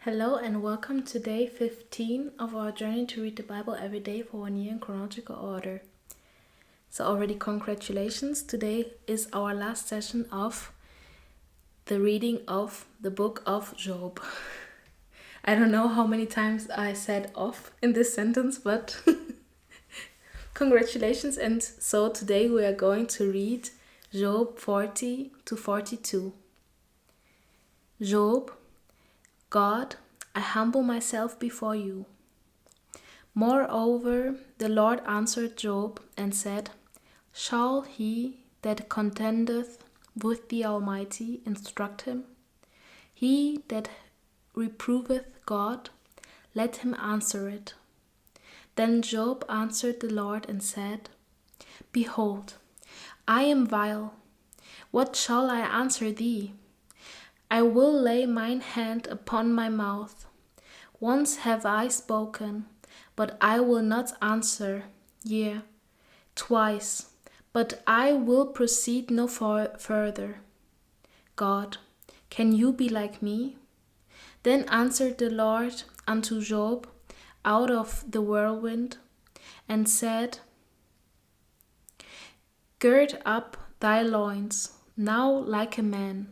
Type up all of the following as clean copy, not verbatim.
Hello and welcome to day 15 of our journey to read the Bible every day for 1 year in chronological order. So already congratulations, today is our last session of the reading of the book of Job. I don't know how many times I said "of" in this sentence, but congratulations. And so today we are going to read Job 40 to 42. Job: God, I humble myself before you. Moreover, the Lord answered Job and said, Shall he that contendeth with the Almighty instruct him? He that reproveth God, let him answer it. Then Job answered the Lord and said, Behold, I am vile. What shall I answer thee? I will lay mine hand upon my mouth. Once have I spoken, but I will not answer, yea, twice, but I will proceed no further. God, can you be like me? Then answered the Lord unto Job out of the whirlwind, and said, Gird up thy loins, now like a man.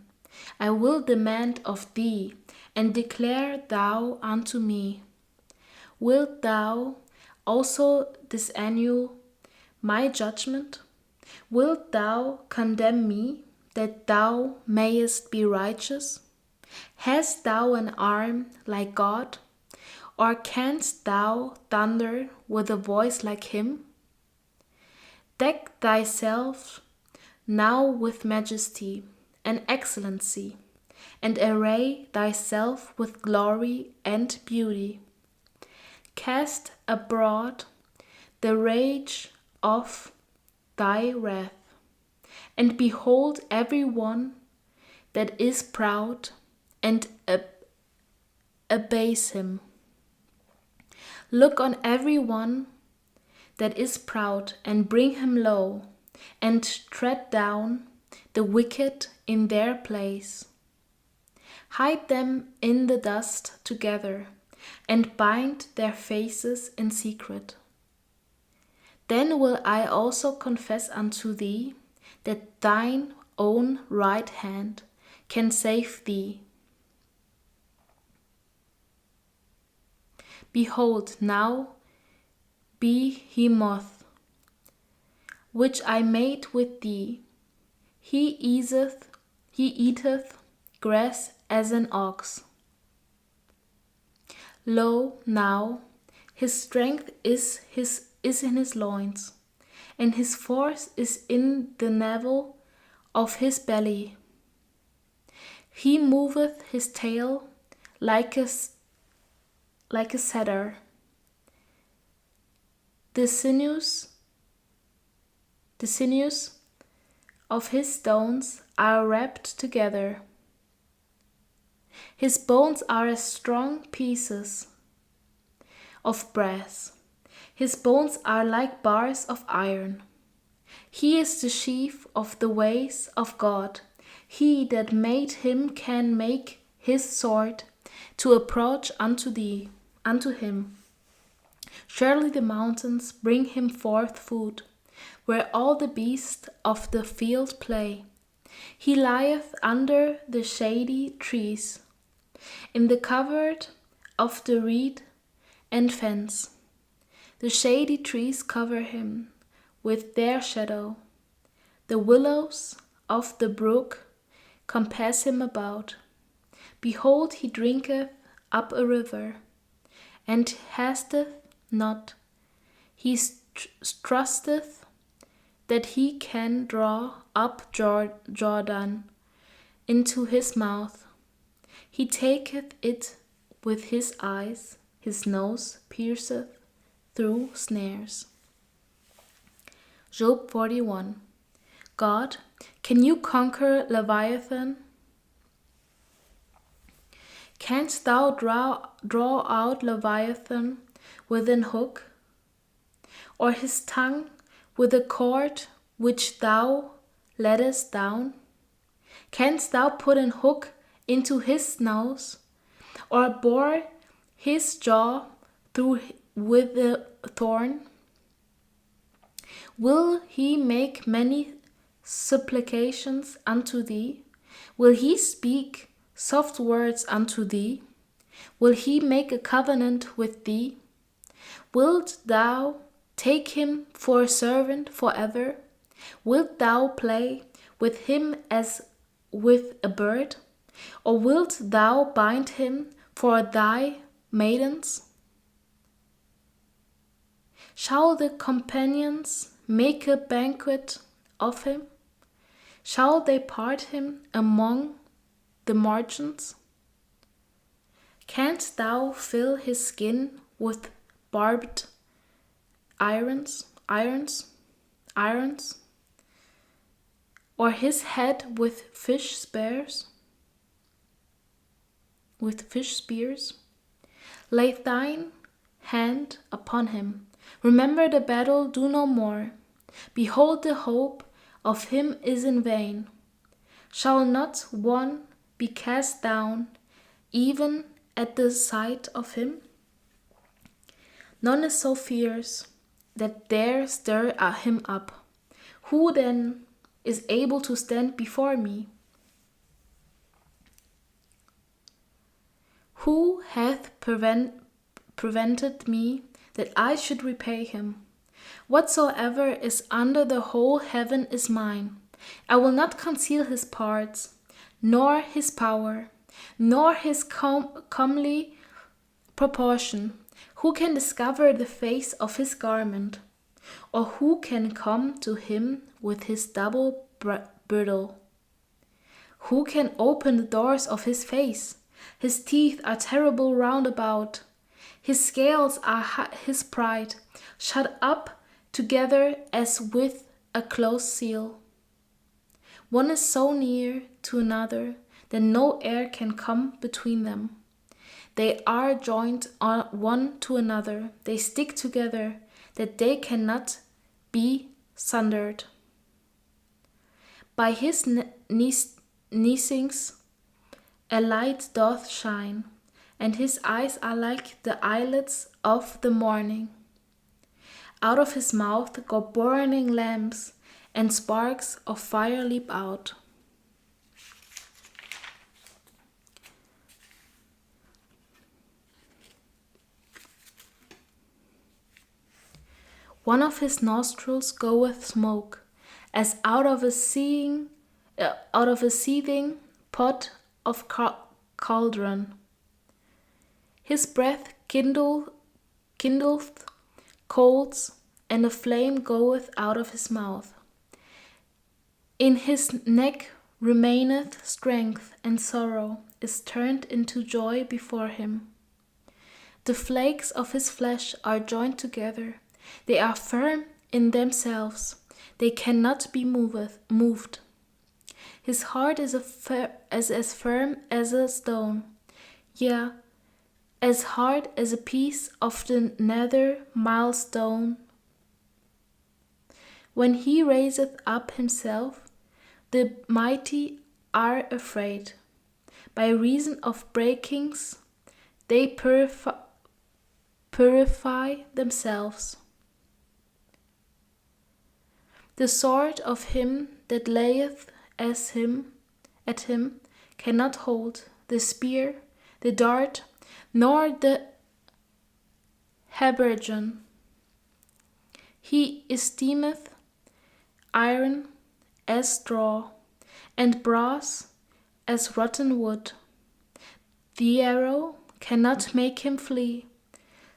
I will demand of thee, and declare thou unto me. Wilt thou also disannul my judgment? Wilt thou condemn me, that thou mayest be righteous? Hast thou an arm like God? Or canst thou thunder with a voice like him? Deck thyself now with majesty and excellency, and array thyself with glory and beauty. Cast abroad the rage of thy wrath, and behold every one that is proud, and abase him. Look on every one that is proud, and bring him low, and tread down the wicked in their place. Hide them in the dust together, and bind their faces in secret. Then will I also confess unto thee that thine own right hand can save thee. Behold, now Behemoth, which I made with thee, he eateth grass as an ox. Lo, now his strength is in his loins, and his force is in the navel of his belly. He moveth his tail like a cedar. The sinews of his stones are wrapped together. His bones are as strong pieces of brass. His bones are like bars of iron. He is the chief of the ways of God. He that made him can make his sword to approach unto him. Surely the mountains bring him forth food, where all the beasts of the field play. He lieth under the shady trees, in the covert of the reed and fence. The shady trees cover him with their shadow. The willows of the brook compass him about. Behold, he drinketh up a river, and hasteth not. He trusteth that he can draw up Jordan into his mouth. He taketh it with his eyes, his nose pierceth through snares. Job 41. God, can you conquer Leviathan? Canst thou draw out Leviathan with an hook, or his tongue with a cord which thou lettest down? Canst thou put an hook into his nose, or bore his jaw through with a thorn? Will he make many supplications unto thee? Will he speak soft words unto thee? Will he make a covenant with thee? Wilt thou take him for a servant forever? Wilt thou play with him as with a bird? Or wilt thou bind him for thy maidens? Shall the companions make a banquet of him? Shall they part him among the margins? Canst thou fill his skin with barbed irons, or his head with fish spears? Lay thine hand upon him. Remember the battle, do no more. Behold, the hope of him is in vain. Shall not one be cast down, even at the sight of him? None is so fierce that dare stir him up. Who then is able to stand before me? Who hath prevented me that I should repay him? Whatsoever is under the whole heaven is mine. I will not conceal his parts, nor his power, nor his comely proportion. Who can discover the face of his garment? Or who can come to him with his double girdle? Who can open the doors of his face? His teeth are terrible round about. His scales are his pride, shut up together as with a close seal. One is so near to another that no air can come between them. They are joined one to another. They stick together, that they cannot be sundered. By his neesings a light doth shine, and his eyes are like the eyelids of the morning. Out of his mouth go burning lamps, and sparks of fire leap out. One of his nostrils goeth smoke, as out of a seething pot of cauldron. His breath kindleth coals, and a flame goeth out of his mouth. In his neck remaineth strength, and sorrow is turned into joy before him. The flakes of his flesh are joined together. They are firm in themselves. They cannot be moved. His heart is as firm as a stone, yea, as hard as a piece of the nether milestone. When he raiseth up himself, the mighty are afraid. By reason of breakings, they purify themselves. The sword of him that layeth at him cannot hold the spear, the dart, nor the habergeon. He esteemeth iron as straw, and brass as rotten wood. The arrow cannot make him flee.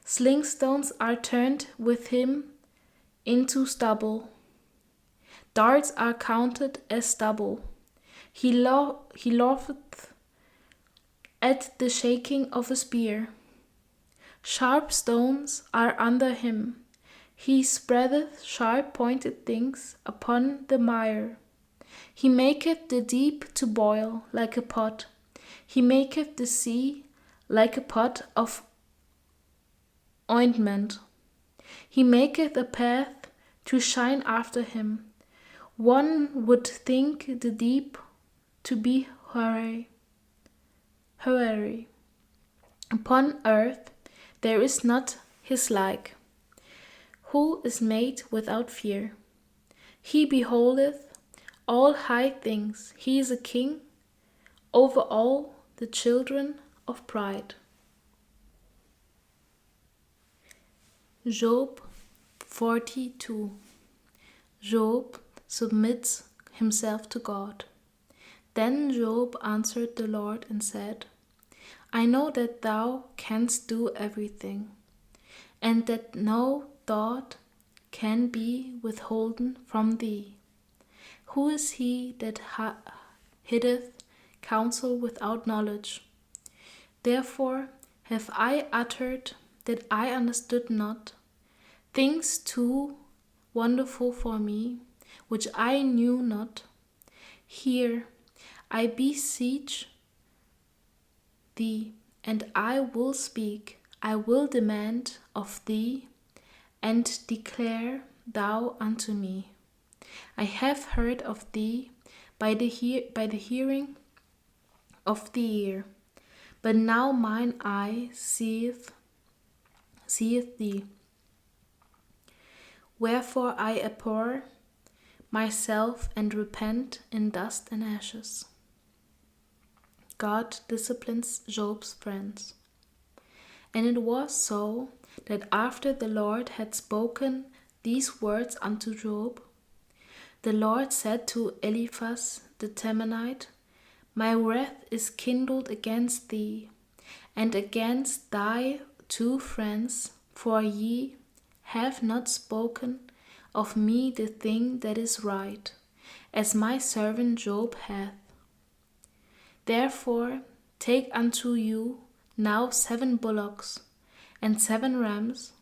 Sling stones are turned with him into stubble. Darts are counted as stubble. He laugheth at the shaking of a spear. Sharp stones are under him. He spreadeth sharp-pointed things upon the mire. He maketh the deep to boil like a pot. He maketh the sea like a pot of ointment. He maketh a path to shine after him. One would think the deep to be hoary. Upon earth there is not his like, who is made without fear. He beholdeth all high things. He is a king over all the children of pride. Job 42. Job submits himself to God. Then Job answered the Lord and said, I know that thou canst do everything, and that no thought can be withholden from thee. Who is he that hiddeth counsel without knowledge? Therefore have I uttered that I understood not, things too wonderful for me, which I knew not. Hear, I beseech thee, and I will speak. I will demand of thee, and declare thou unto me. I have heard of thee by the hearing of the ear, but now mine eye seeth thee. Wherefore I abhor myself and repent in dust and ashes. God disciplines Job's friends. And it was so that after the Lord had spoken these words unto Job, the Lord said to Eliphaz the Temanite, My wrath is kindled against thee, and against thy two friends, for ye have not spoken of me the thing that is right, as my servant Job hath. Therefore take unto you now 7 bullocks and 7 rams,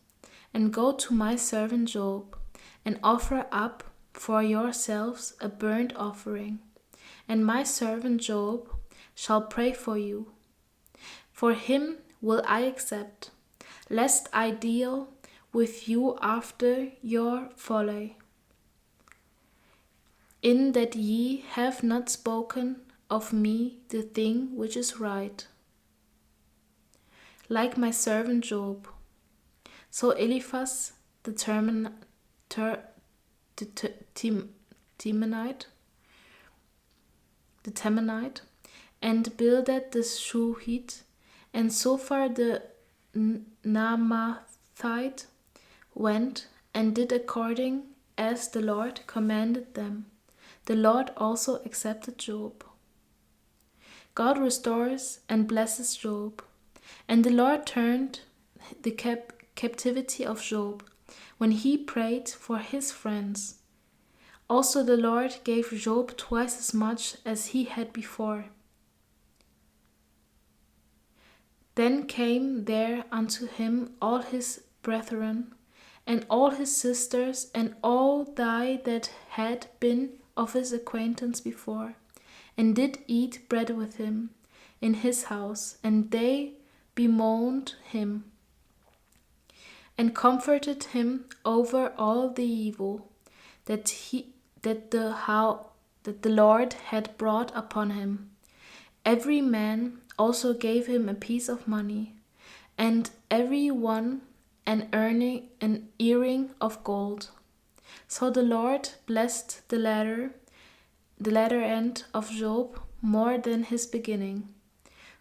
and go to my servant Job, and offer up for yourselves a burnt offering, and my servant Job shall pray for you. For him will I accept, lest I deal with you after your folly, in that ye have not spoken of me the thing which is right, like my servant Job. So Eliphaz the Temanite, and Bildad the Shuhite, and Zophar the Naamathite went and did according as the Lord commanded them. The Lord also accepted Job. God restores and blesses Job, and the Lord turned the captivity of Job when he prayed for his friends. Also the Lord gave Job twice as much as he had before. Then came there unto him all his brethren, and all his sisters, and all they that had been of his acquaintance before, and did eat bread with him in his house, and they bemoaned him, and comforted him over all the evil that the Lord had brought upon him. Every man also gave him a piece of money, and every one an earring of gold. So the Lord blessed the latter end of Job more than his beginning.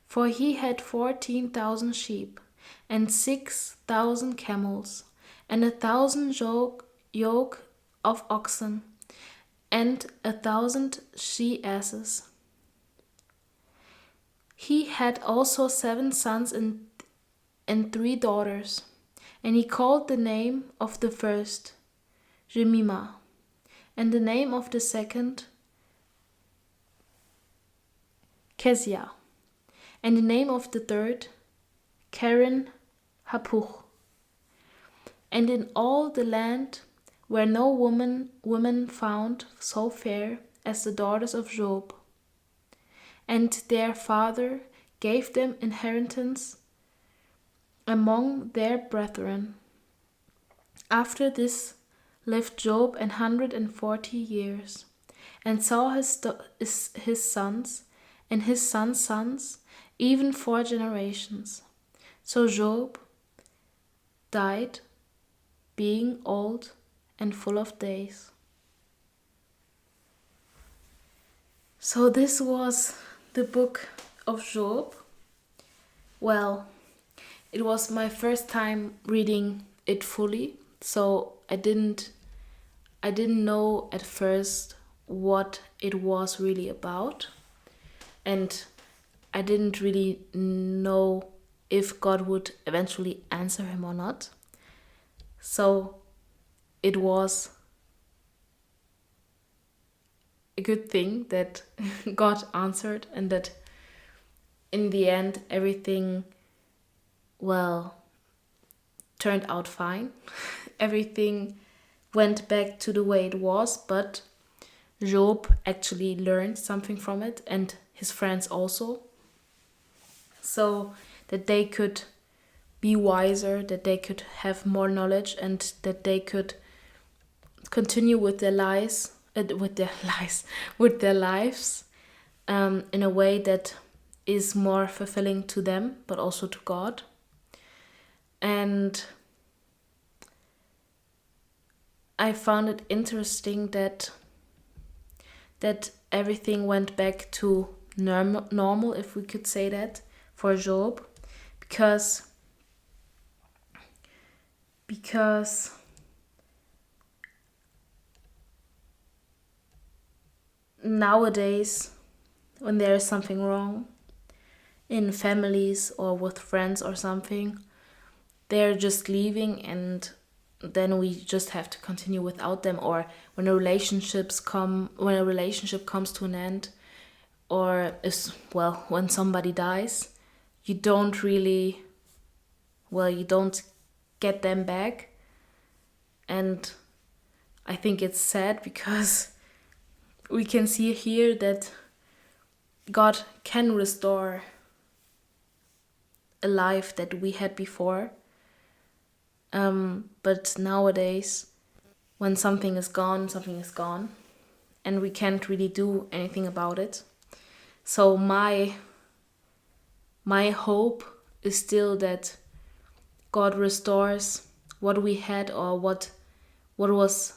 For he had 14,000 sheep, and 6,000 camels, and 1,000 yoke of oxen, and 1,000 she-asses. He had also 7 sons and 3 daughters, and he called the name of the first Jemimah, and the name of the second Keziah, and the name of the third Karen Hapuch. And in all the land were no women found so fair as the daughters of Job. And their father gave them inheritance among their brethren. After this lived Job 140 years, and saw his sons and his sons' sons, even 4 generations. So Job died being old and full of days. So this was the book of Job. Well, it was my first time reading it fully, so I didn't know at first what it was really about, and I didn't really know if God would eventually answer him or not. So it was a good thing that God answered, and that in the end everything, well, turned out fine. Everything went back to the way it was, but Job actually learned something from it, and his friends also. So that they could be wiser, that they could have more knowledge, and that they could continue with their lives, with their lives, in a way that is more fulfilling to them, but also to God. And I found it interesting that everything went back to normal, if we could say that, for Job, because nowadays, when there is something wrong in families or with friends or something, they're just leaving, and then we just have to continue without them. Or when a relationship comes to an end, or when somebody dies, you don't get them back. And I think it's sad, because we can see here that God can restore a life that we had before. But nowadays, when something is gone, and we can't really do anything about it. So my hope is still that God restores what we had, or what was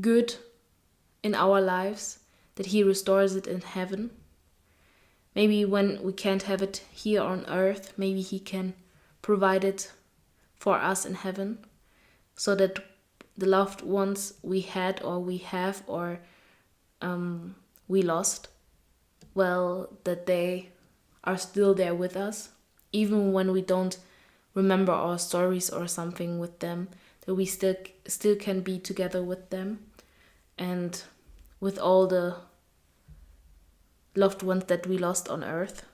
good in our lives, that he restores it in heaven. Maybe when we can't have it here on earth, maybe he can provide it for us in heaven, so that the loved ones we had, or we have, or we lost, that they are still there with us, even when we don't remember our stories or something with them, that we still can be together with them, and with all the loved ones that we lost on earth.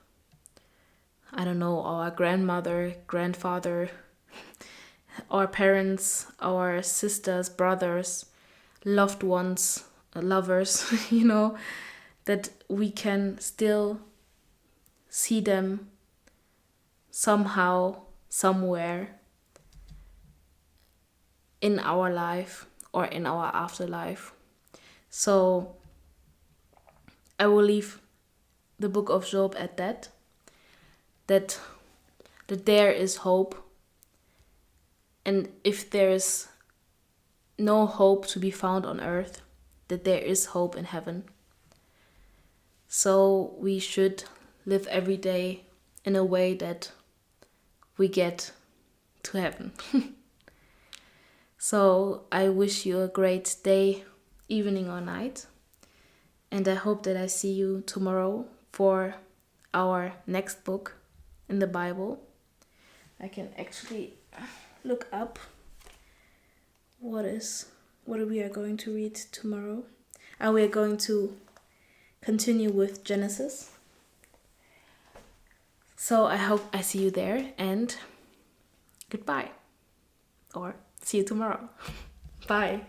I don't know, our grandmother, grandfather, our parents, our sisters, brothers, loved ones, lovers, that we can still see them somehow, somewhere in our life or in our afterlife. So I will leave the book of Job at that there is hope. And if there is no hope to be found on earth, that there is hope in heaven. So we should live every day in a way that we get to heaven. So I wish you a great day, evening or night. And I hope that I see you tomorrow for our next book in the Bible. I can actually look up what we are going to read tomorrow. And we are going to continue with Genesis. So I hope I see you there, and goodbye. Or see you tomorrow. Bye.